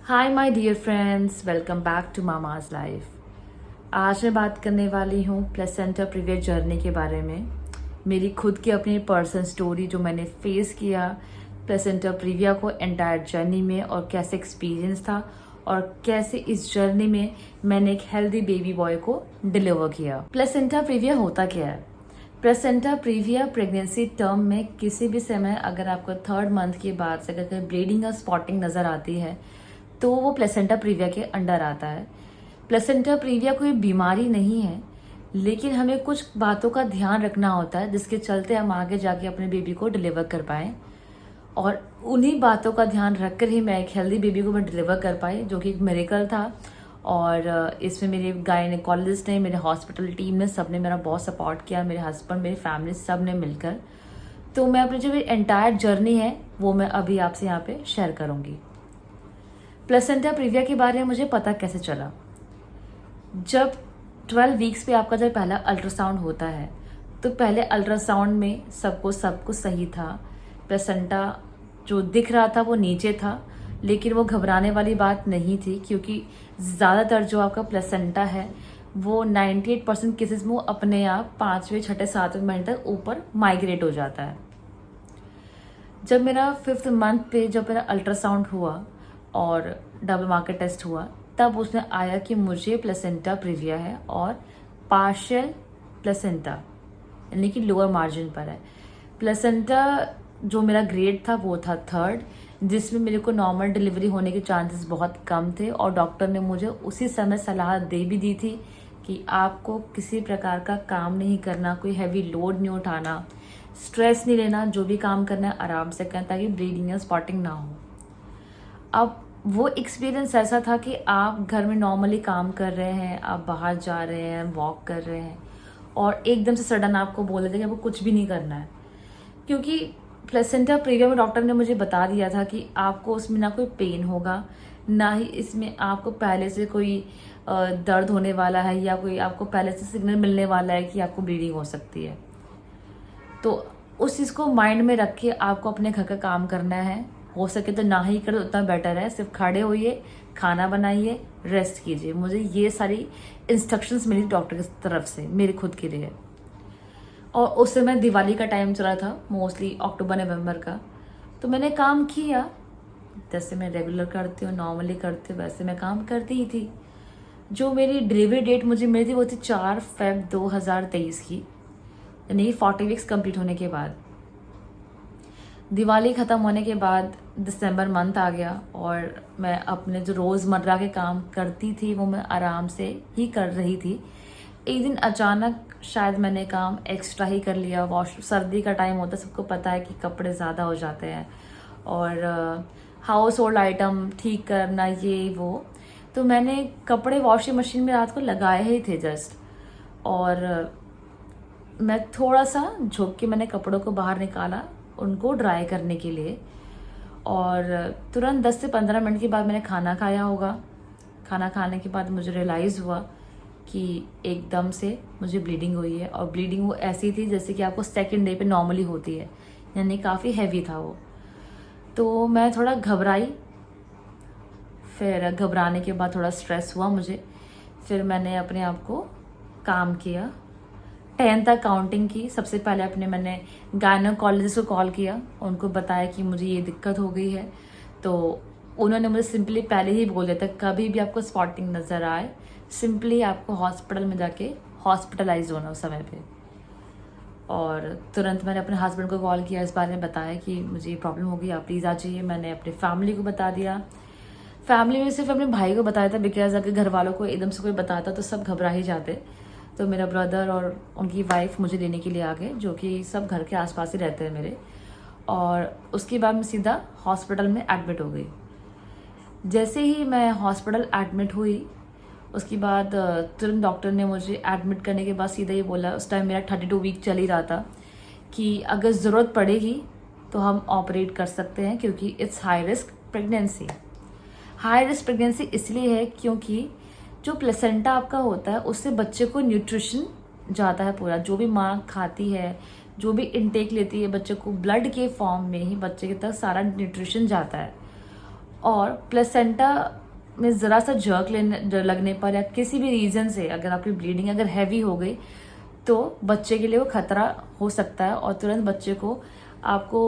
Hi my dear friends, welcome back to mama's life. आज मैं बात करने वाली हूँ प्लेसेंटा प्रीविया जर्नी के बारे में। मेरी खुद की अपनी पर्सनल स्टोरी जो मैंने फेस किया प्लेसेंटा प्रीविया को एंटायर जर्नी में, और कैसे एक्सपीरियंस था और कैसे इस जर्नी में मैंने एक हेल्दी बेबी बॉय को डिलीवर किया। प्लेसेंटा प्रीविया होता क्या है? प्लेसेंटा प्रीविया प्रेगनेंसी टर्म में किसी भी समय अगर आपको 3rd मंथ के बाद से अगर ब्लीडिंग या स्पॉटिंग नज़र आती है तो वो प्लेसेंटा प्रीविया के अंडर आता है। प्लेसेंटा प्रीविया कोई बीमारी नहीं है, लेकिन हमें कुछ बातों का ध्यान रखना होता है जिसके चलते हम आगे जाके अपने बेबी को डिलीवर कर पाएँ। और उन्हीं बातों का ध्यान रखकर ही मैं एक हेल्दी बेबी को मैं डिलीवर कर पाई, जो कि एक मिरेकल था। और इसमें मेरे गायनेकोलॉजिस्ट ने, मेरे हॉस्पिटल टीम ने, सब ने मेरा बहुत सपोर्ट किया, मेरे हस्बैंड, मेरी फैमिली, सब ने मिलकर। तो मैं अपनी जो एंटायर जर्नी है वो मैं अभी आपसे यहाँ पे शेयर करूँगी। प्लेसेंटा प्रीविया के बारे में मुझे पता कैसे चला? जब 12 वीक्स पे आपका जब पहला अल्ट्रासाउंड होता है तो पहले अल्ट्रासाउंड में सब कुछ सही था। प्लेसेंटा जो दिख रहा था वो नीचे था, लेकिन वो घबराने वाली बात नहीं थी, क्योंकि ज़्यादातर जो आपका प्लेसेंटा है वो 98% केसेस में वो अपने आप 5वें, 6ठे, 7वें महीने तक ऊपर माइग्रेट हो जाता है। जब मेरा 5th मंथ पे जब मेरा अल्ट्रासाउंड हुआ और डबल मार्कर टेस्ट हुआ, तब उसने आया कि मुझे प्लेसेंटा प्रीविया है और पार्शियल प्लेसेंटा यानी कि लोअर मार्जिन पर है। प्लेसेंटा जो मेरा ग्रेड था वो था 3rd, जिसमें मेरे को नॉर्मल डिलीवरी होने के चांसेस बहुत कम थे। और डॉक्टर ने मुझे उसी समय सलाह दे भी दी थी कि आपको किसी प्रकार का काम नहीं करना, कोई हैवी लोड नहीं उठाना, स्ट्रेस नहीं लेना, जो भी काम करना है आराम से करना ताकि ब्लीडिंग या स्पॉटिंग ना हो। अब वो एक्सपीरियंस ऐसा था कि आप घर में नॉर्मली काम कर रहे हैं, आप बाहर जा रहे हैं, वॉक कर रहे हैं, और एकदम से सडन आपको बोल देते हैं कि आपको कुछ भी नहीं करना है। क्योंकि प्लेसेंटा प्रीविया में डॉक्टर ने मुझे बता दिया था कि आपको उसमें ना कोई पेन होगा, ना ही इसमें आपको पहले से कोई दर्द होने वाला है, या कोई आपको पहले से सिग्नल मिलने वाला है कि आपको ब्लीडिंग हो सकती है। तो उस चीज़ को माइंड में रख के आपको अपने घर का काम करना है। हो सके तो ना ही करो उतना बेटर है। सिर्फ खड़े होइए, खाना बनाइए, रेस्ट कीजिए। मुझे ये सारी इंस्ट्रक्शंस मिली डॉक्टर की तरफ से मेरे खुद के लिए। और उस समय दिवाली का टाइम चला था, मोस्टली अक्टूबर नवंबर का। तो मैंने काम किया जैसे मैं रेगुलर करती हूँ, नॉर्मली करती हूँ, वैसे मैं काम करती ही थी। जो मेरी डिलीवरी डेट मुझे मिली थी वो थी 4 फ़रवरी 2023 की, यानी 40 वीक्स कंप्लीट होने के बाद। दिवाली ख़त्म होने के बाद दिसंबर मंथ आ गया और मैं अपने जो रोज़मर्रा के काम करती थी वो मैं आराम से ही कर रही थी। एक दिन अचानक शायद मैंने काम एक्स्ट्रा ही कर लिया। सर्दी का टाइम होता है, सबको पता है कि कपड़े ज़्यादा हो जाते हैं, और हाउस होल्ड आइटम ठीक करना ये वो। तो मैंने कपड़े वॉशिंग मशीन में रात को लगाए ही थे जस्ट, और मैं थोड़ा सा झुक के मैंने कपड़ों को बाहर निकाला उनको ड्राई करने के लिए। और तुरंत 10 से 15 मिनट के बाद मैंने खाना खाया होगा। खाना खाने के बाद मुझे रियलाइज़ हुआ कि एकदम से मुझे ब्लीडिंग हुई है, और ब्लीडिंग वो ऐसी थी जैसे कि आपको 2nd डे पे नॉर्मली होती है, यानी काफ़ी हैवी था वो। तो मैं थोड़ा घबराई, फिर घबराने के बाद थोड़ा स्ट्रेस हुआ मुझे। फिर मैंने अपने आप को काम किया, 10 तक काउंटिंग की। सबसे पहले मैंने गायनेकोलॉजिस्ट को कॉल किया, उनको बताया कि मुझे ये दिक्कत हो गई है। तो उन्होंने मुझे सिंपली पहले ही बोल दिया था, कभी भी आपको स्पॉटिंग नज़र आए सिंपली आपको हॉस्पिटल में जाके हॉस्पिटलाइज होना उस समय पे। और तुरंत मैंने अपने हस्बैंड को कॉल किया, इस बारे में बताया कि मुझे ये प्रॉब्लम हो गई, आप प्लीज़ आ जाइए। मैंने अपनी फैमिली को बता दिया। फैमिली में सिर्फ अपने भाई को बताया था, बिकॉज अगर घर वालों को एकदम से कोई बताता तो सब घबरा ही जाते। तो मेरा ब्रदर और उनकी वाइफ मुझे लेने के लिए आ गए, जो कि सब घर के आसपास ही रहते हैं मेरे। और उसके बाद मैं सीधा हॉस्पिटल में एडमिट हो गई। जैसे ही मैं हॉस्पिटल एडमिट हुई उसके बाद तुरंत डॉक्टर ने मुझे एडमिट करने के बाद सीधा ही बोला, उस टाइम मेरा 32 वीक चल ही रहा था, कि अगर ज़रूरत पड़ेगी तो हम ऑपरेट कर सकते हैं, क्योंकि it's high risk pregnancy. High risk pregnancy इसलिए है क्योंकि जो प्लेसेंटा आपका होता है उससे बच्चे को न्यूट्रिशन जाता है पूरा। जो भी माँ खाती है, जो भी इनटेक लेती है, बच्चे को ब्लड के फॉर्म में ही बच्चे के तक सारा न्यूट्रिशन जाता है। और प्लेसेंटा में ज़रा सा जर्क लगने पर या किसी भी रीज़न से अगर आपकी ब्लीडिंग अगर हैवी हो गई तो बच्चे के लिए वो खतरा हो सकता है, और तुरंत बच्चे को आपको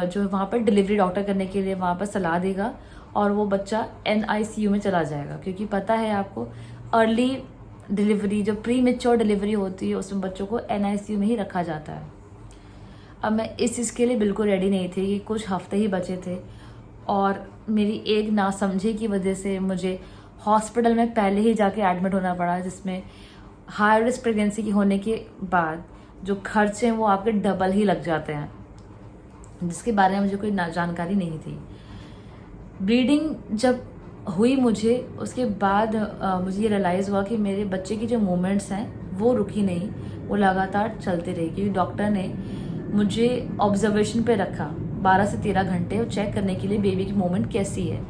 जो वहाँ पर डिलीवरी डॉक्टर करने के लिए वहाँ पर सलाह देगा और वो बच्चा NICU में चला जाएगा, क्योंकि पता है आपको अर्ली डिलीवरी जो प्री मेच्योर डिलीवरी होती है उसमें बच्चों को NICU में ही रखा जाता है। अब मैं इस चीज़ के लिए बिल्कुल रेडी नहीं थी कि कुछ हफ्ते ही बचे थे, और मेरी एक नासमझी की वजह से मुझे हॉस्पिटल में पहले ही जाके एडमिट होना पड़ा, जिसमें हाई रिस्क प्रेगनेंसी की होने के बाद जो खर्चे हैं वो आपके डबल ही लग जाते हैं, जिसके बारे में मुझे कोई जानकारी नहीं थी। ब्लीडिंग जब हुई मुझे, उसके बाद मुझे ये रियलाइज़ हुआ कि मेरे बच्चे की जो मूवमेंट्स हैं वो रुकी नहीं, वो लगातार चलते रही, क्योंकि डॉक्टर ने मुझे ऑब्जर्वेशन पे रखा 12 से 13 घंटे और चेक करने के लिए बेबी की मूवमेंट कैसी है,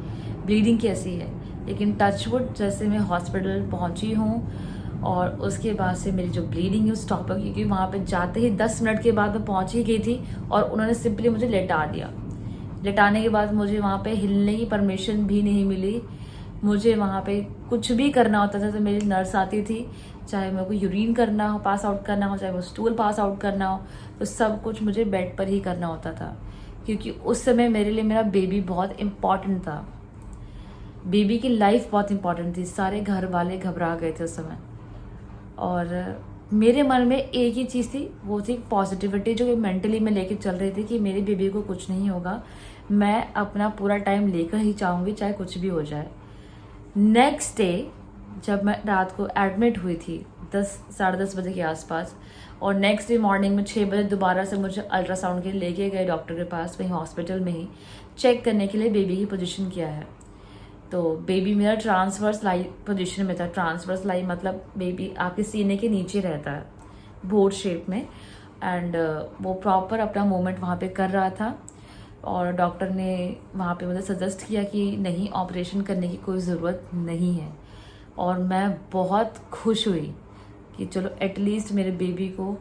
ब्लीडिंग कैसी है। लेकिन टचवुड जैसे मैं हॉस्पिटल पहुंची हूँ और उसके बाद से मेरी जो ब्लीडिंग है स्टॉप हो, क्योंकि वहाँ पे जाते ही 10 मिनट के बाद मैं पहुँच ही गई थी और उन्होंने सिंपली मुझे लेटा दिया। लेटाने के बाद मुझे वहाँ पे हिलने की परमिशन भी नहीं मिली। मुझे वहाँ पे कुछ भी करना होता था तो मेरी नर्स आती थी, चाहे मेरे को यूरिन करना हो, पास आउट करना हो, चाहे वो स्टूल पास आउट करना हो, तो सब कुछ मुझे बेड पर ही करना होता था, क्योंकि उस समय मेरे लिए मेरा बेबी बहुत इम्पॉर्टेंट था। बेबी की लाइफ बहुत इम्पॉर्टेंट थी। सारे घर वाले घबरा गए थे उस समय, और मेरे मन में एक ही चीज़ थी, वो थी पॉजिटिविटी, जो मेंटली मैं लेके चल रही थी कि मेरी बेबी को कुछ नहीं होगा, मैं अपना पूरा टाइम लेकर ही चाहूँगी चाहे कुछ भी हो जाए। नेक्स्ट डे जब मैं रात को एडमिट हुई थी 10 साढ़े 10 बजे के आसपास, और नेक्स्ट डे मॉर्निंग में 6 बजे दोबारा से मुझे अल्ट्रासाउंड के लिए लेके गए डॉक्टर के पास, वहीं हॉस्पिटल में ही चेक करने के लिए बेबी की पोजीशन क्या है। तो बेबी मेरा ट्रांसवर्स लाई पोजीशन में था। ट्रांसवर्स लाई मतलब बेबी आपके सीने के नीचे रहता है बोर्ड शेप में, एंड वो प्रॉपर अपना मूवमेंट वहाँ पे कर रहा था, और डॉक्टर ने वहाँ पे मुझे सजेस्ट किया कि नहीं, ऑपरेशन करने की कोई ज़रूरत नहीं है। और मैं बहुत खुश हुई कि चलो एटलीस्ट मेरे बेबी को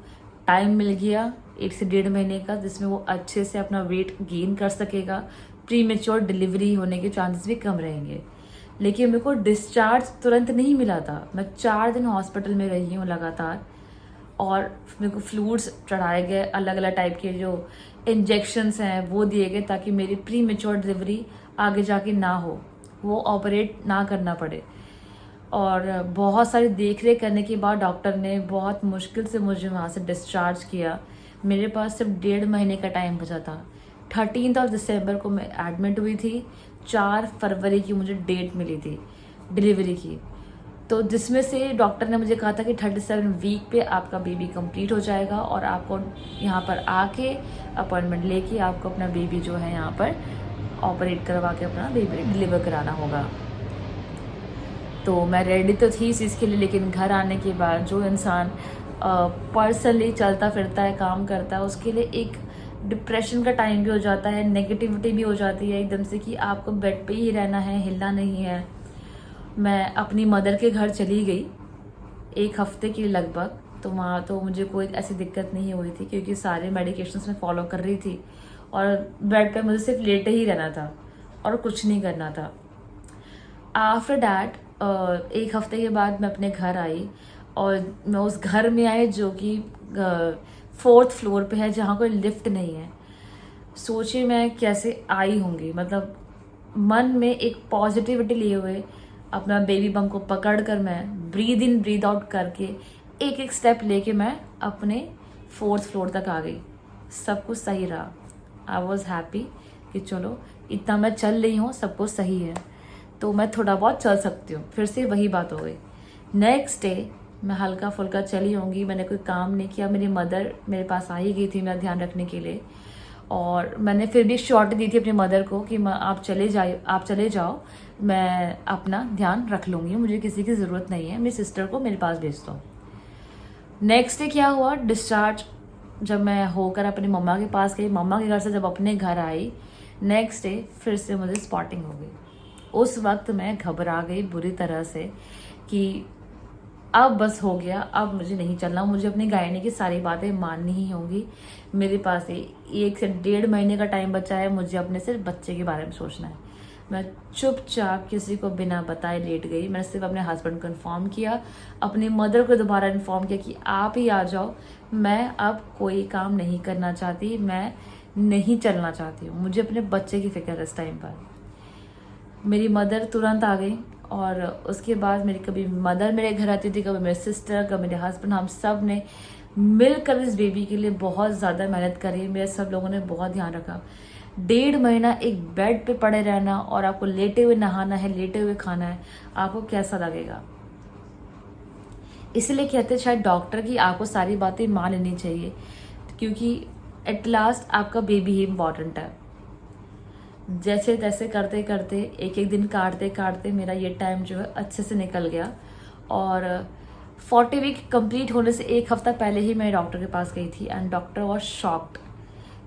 टाइम मिल गया 1 से 1.5 महीने का, जिसमें वो अच्छे से अपना वेट गेन कर सकेगा, प्री मेच्योर डिलीवरी होने के चांसेस भी कम रहेंगे। लेकिन मेरे को डिस्चार्ज तुरंत नहीं मिला था। मैं 4 दिन हॉस्पिटल में रही हूँ लगातार, और मेरे को फ्लूइड्स चढ़ाए गए, अलग अलग टाइप के जो इंजेक्शंस हैं वो दिए गए, ताकि मेरी प्री मेच्योर डिलीवरी आगे जाके ना हो, वो ऑपरेट ना करना पड़े। और बहुत सारी देख रेख करने के बाद डॉक्टर ने बहुत मुश्किल से मुझे वहाँ से डिस्चार्ज किया। मेरे पास सिर्फ 1.5 महीने का टाइम बचा था। 13 दिसंबर को मैं एडमिट हुई थी, 4 फरवरी की मुझे डेट मिली थी डिलीवरी की, तो जिसमें से डॉक्टर ने मुझे कहा था कि 37 वीक पे आपका बेबी कंप्लीट हो जाएगा, और आपको यहाँ पर आके अपॉइंटमेंट लेके आपको अपना बेबी जो है यहाँ पर ऑपरेट करवा के अपना बेबी डिलीवर कराना होगा। तो मैं रेडी तो थी इस चीज़ के लिए, लेकिन घर आने के बाद जो इंसान पर्सनली चलता फिरता है, काम करता है, उसके लिए एक डिप्रेशन का टाइम भी हो जाता है, नेगेटिविटी भी हो जाती है एकदम से कि आपको बेड पे ही रहना है, हिलना नहीं है। मैं अपनी मदर के घर चली गई 1 हफ्ते के लिए लगभग, तो वहाँ तो मुझे कोई ऐसी दिक्कत नहीं हुई थी, क्योंकि सारे मेडिकेशंस मैं फॉलो कर रही थी, और बेड पे मुझे सिर्फ लेटे ही रहना था और कुछ नहीं करना था। आफ्टर डैट 1 हफ्ते के बाद मैं अपने घर आई, और मैं उस घर में आई जो कि 4th फ्लोर पे है, जहाँ कोई लिफ्ट नहीं है। सोचिए मैं कैसे आई होंगी, मतलब मन में एक पॉजिटिविटी लिए हुए अपना बेबी बम को पकड़ कर मैं ब्रीद इन ब्रीद आउट करके एक एक स्टेप लेके मैं अपने 4th फ्लोर तक आ गई। सब कुछ सही रहा। आई वॉज हैप्पी कि चलो इतना मैं चल रही हूँ, सब कुछ सही है, तो मैं थोड़ा बहुत चल सकती हूँ। फिर से वही बात हो गई। नेक्स्ट डे मैं हल्का फुल्का चली होंगी, मैंने कोई काम नहीं किया। मेरी मदर मेरे पास आ ही गई थी मेरा ध्यान रखने के लिए, और मैंने फिर भी श्योरिटी दी थी अपनी मदर को कि आप चले जाओ, मैं अपना ध्यान रख लूँगी, मुझे किसी की ज़रूरत नहीं है, मेरी सिस्टर को मेरे पास भेज दो। नेक्स्ट डे क्या हुआ, डिस्चार्ज जब मैं होकर अपनी मम्मा के पास गई, मम्मा के घर से जब अपने घर आई, नेक्स्ट डे फिर से मुझे स्पॉटिंग हो गई। उस वक्त मैं घबरा गई बुरी तरह से कि अब बस हो गया, अब मुझे नहीं चलना, मुझे अपनी गायनी की सारी बातें माननी ही होंगी। मेरे पास 1 से 1.5 महीने का टाइम बचा है, मुझे अपने सिर्फ बच्चे के बारे में सोचना है। मैं चुपचाप किसी को बिना बताए लेट गई। मैंने सिर्फ अपने हस्बैंड को इन्फॉर्म किया, अपनी मदर को दोबारा इन्फॉर्म किया कि आप ही आ जाओ, मैं अब कोई काम नहीं करना चाहती, मैं नहीं चलना चाहती हूँ, मुझे अपने बच्चे की फिक्र है इस टाइम पर। मेरी मदर तुरंत आ गई और उसके बाद मेरी कभी मदर मेरे घर आती थी, कभी मेरे सिस्टर, कभी मेरे हस्बैंड, हम सब ने मिलकर इस बेबी के लिए बहुत ज़्यादा मेहनत करी। मेरे सब लोगों ने बहुत ध्यान रखा। 1.5 महीना एक बेड पे पड़े रहना और आपको लेटे हुए नहाना है, लेटे हुए खाना है, आपको कैसा लगेगा? इसलिए कहते हैं शायद डॉक्टर की आपको सारी बातें मान लेनी चाहिए, क्योंकि एट लास्ट आपका बेबी ही इम्पॉर्टेंट है। जैसे तैसे करते करते एक एक दिन काटते काटते मेरा ये टाइम जो है अच्छे से निकल गया और 40 वीक कंप्लीट होने से एक हफ्ता पहले ही मैं डॉक्टर के पास गई थी एंड डॉक्टर वॉज शॉक्ड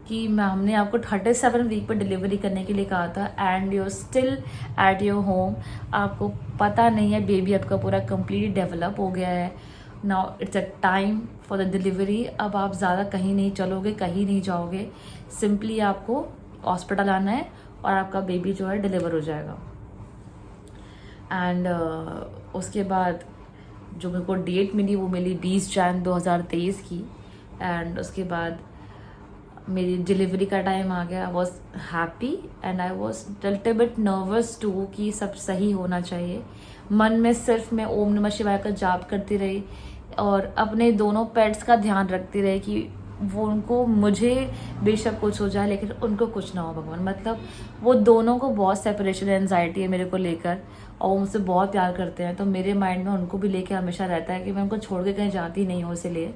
कि मैम हमने आपको 37 वीक पर डिलीवरी करने के लिए कहा था and you still at your home, आपको पता नहीं है बेबी आपका पूरा कंप्लीट डेवलप हो गया है, now it's a time for the delivery. अब आप ज़्यादा कहीं नहीं चलोगे, कहीं नहीं जाओगे, सिंपली आपको हॉस्पिटल आना है और आपका बेबी जो है डिलीवर हो जाएगा। एंड उसके बाद जो मेरे को डेट मिली वो मिली 20 जनवरी 2023 की एंड उसके बाद मेरी डिलीवरी का टाइम आ गया। I was happy and I was little bit nervous too कि सब सही होना चाहिए। मन में सिर्फ मैं ओम नमः शिवाय का जाप करती रही और अपने दोनों पेट्स का ध्यान रखती रही कि वो उनको, मुझे बेशक कुछ हो जाए लेकिन उनको कुछ ना हो भगवान। मतलब वो दोनों को बहुत सेपरेशन एंजाइटी है मेरे को लेकर और वो मुझसे बहुत प्यार करते हैं, तो मेरे माइंड में उनको भी लेके हमेशा रहता है कि मैं उनको छोड़ के कहीं जाती नहीं हूँ इसीलिए।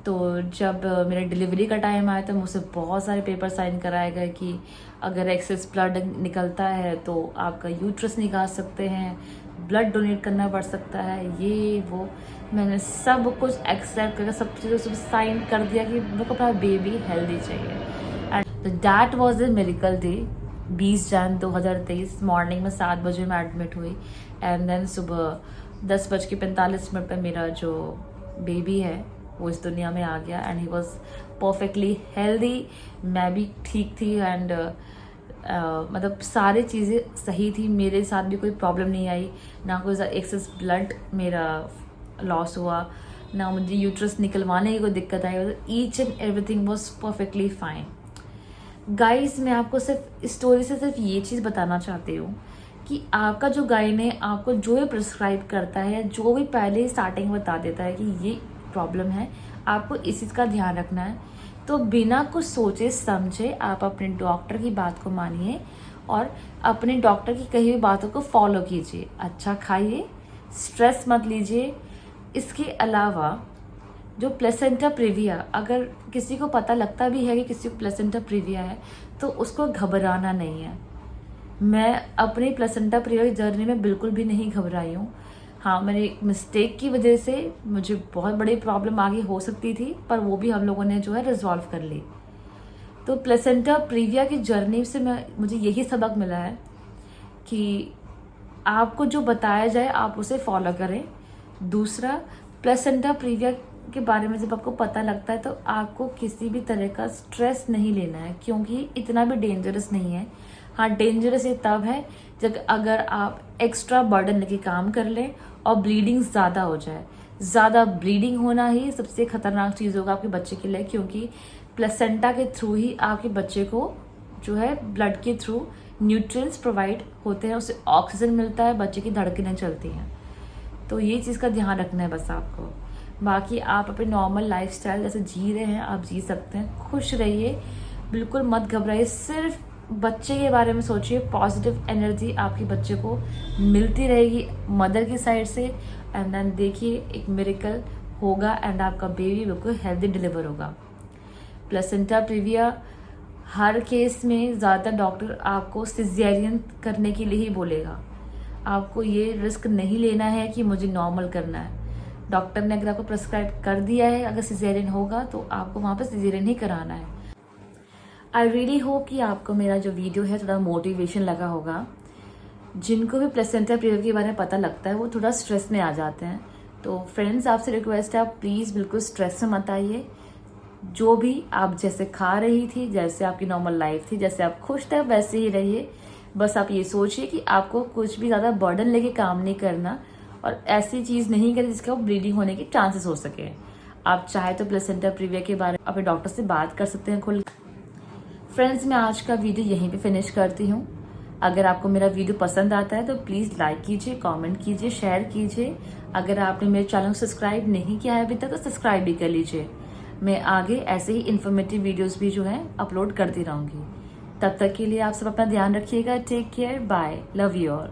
तो जब मेरे डिलीवरी का टाइम आया तो मुझसे बहुत सारे पेपर साइन कराए गए कि अगर एक्सेस ब्लड निकलता है तो आपका यूट्रस निकाल सकते हैं, ब्लड डोनेट करना पड़ सकता है, ये वो। मैंने सब कुछ एक्सेप्ट करके सब चीज़ों से साइन कर दिया कि मेरे को अपना बेबी हेल्दी चाहिए। And that was a miracle day. 20 जनवरी 2023 मॉर्निंग में 7 बजे मैं एडमिट हुई एंड देन सुबह 10:45 पर मेरा जो बेबी है वो इस दुनिया में आ गया and he was perfectly healthy. मैं भी ठीक थी एंड मतलब सारी चीज़ें सही थी, मेरे साथ भी कोई प्रॉब्लम नहीं आई, ना कोई एक्सेस ब्लड मेरा लॉस हुआ, ना मुझे यूट्रस निकलवाने की कोई दिक्कत आई। Each and everything was perfectly fine. Guys, मैं आपको सिर्फ स्टोरी से सिर्फ ये चीज़ बताना चाहती हूँ कि आपका जो गाइड ने आपको जो भी प्रिस्क्राइब करता है, जो भी पहले ही स्टार्टिंग में बता देता है कि ये प्रॉब्लम है, आपको इस चीज़ का ध्यान रखना है, तो बिना कुछ सोचे समझे आप अपने डॉक्टर की बात को मानिए और अपने डॉक्टर की कही हुई बातों को फॉलो कीजिए। अच्छा खाइए, स्ट्रेस मत लीजिए। इसके अलावा जो प्लेसेंटा प्रीविया, अगर किसी को पता लगता भी है कि किसी को प्लेसेंटा प्रीविया है तो उसको घबराना नहीं है। मैं अपनी प्लेसेंटा प्रीविया की जर्नी में बिल्कुल भी नहीं घबराई हूँ। हाँ, मेरे मिस्टेक की वजह से मुझे बहुत बड़ी प्रॉब्लम आगे हो सकती थी, पर वो भी हम लोगों ने जो है रिजॉल्व कर ली। तो प्लेसेंटा प्रीविया की जर्नी से मुझे यही सबक मिला है कि आपको जो बताया जाए आप उसे फॉलो करें। दूसरा, प्लेसेंटा प्रीविया के बारे में जब आपको पता लगता है तो आपको किसी भी तरह का स्ट्रेस नहीं लेना है, क्योंकि इतना भी डेंजरस नहीं है। हाँ, डेंजरस ये तब है जब अगर आप एक्स्ट्रा बर्डन लेके काम कर लें और ब्लीडिंग ज़्यादा हो जाए। ज़्यादा ब्लीडिंग होना ही सबसे खतरनाक चीज़ होगा आपके बच्चे के लिए, क्योंकि प्लेसेंटा के थ्रू ही आपके बच्चे को जो है ब्लड के थ्रू न्यूट्रिएंट्स प्रोवाइड होते हैं, उससे ऑक्सीजन मिलता है, बच्चे की धड़कनें चलती हैं। तो ये चीज़ का ध्यान रखना है बस आपको। बाकी आप अपने नॉर्मल लाइफस्टाइल जैसे जी रहे हैं आप जी सकते हैं, खुश रहिए, बिल्कुल मत घबराइए, सिर्फ बच्चे के बारे में सोचिए। पॉजिटिव एनर्जी आपके बच्चे को मिलती रहेगी मदर की साइड से एंड देन देखिए एक मिरेकल होगा एंड आपका बेबी बिल्कुल हेल्दी डिलीवर होगा। प्लेसेंटा प्रीविया हर केस में ज़्यादातर डॉक्टर आपको सिजेरियन करने के लिए ही बोलेगा। आपको ये रिस्क नहीं लेना है कि मुझे नॉर्मल करना है। डॉक्टर ने अगर आपको प्रिस्क्राइब कर दिया है अगर सिजेरियन होगा तो आपको वहाँ पर सिजेरियन ही कराना है। आई रियली होप कि आपको मेरा जो वीडियो है थोड़ा मोटिवेशन लगा होगा। जिनको भी प्लेसेंटा प्रीविया के बारे में पता लगता है वो थोड़ा स्ट्रेस में आ जाते हैं। तो फ्रेंड्स, आपसे रिक्वेस्ट है आप प्लीज़ बिल्कुल स्ट्रेस में मत आइए। जो भी आप जैसे खा रही थी, जैसे आपकी नॉर्मल लाइफ थी, जैसे आप खुश थे वैसे ही रहिए। बस आप ये सोचिए कि आपको कुछ भी ज़्यादा बर्डन लेके काम नहीं करना और ऐसी चीज़ नहीं करें जिसका ब्लीडिंग होने के चांसेस हो सके। आप चाहे तो प्लेसेंटा प्रीविया के बारे में अपने डॉक्टर से बात कर सकते हैं खुल। फ्रेंड्स, मैं आज का वीडियो यहीं पे फिनिश करती हूँ। अगर आपको मेरा वीडियो पसंद आता है तो प्लीज़ लाइक कीजिए, कमेंट कीजिए, शेयर कीजिए। अगर आपने मेरे चैनल को सब्सक्राइब नहीं किया है अभी तक तो सब्सक्राइब भी कर लीजिए। मैं आगे ऐसे ही इन्फॉर्मेटिव वीडियोस भी जो है अपलोड करती रहूँगी। तब तक के लिए आप सब अपना ध्यान रखिएगा। Take care, bye, love you all.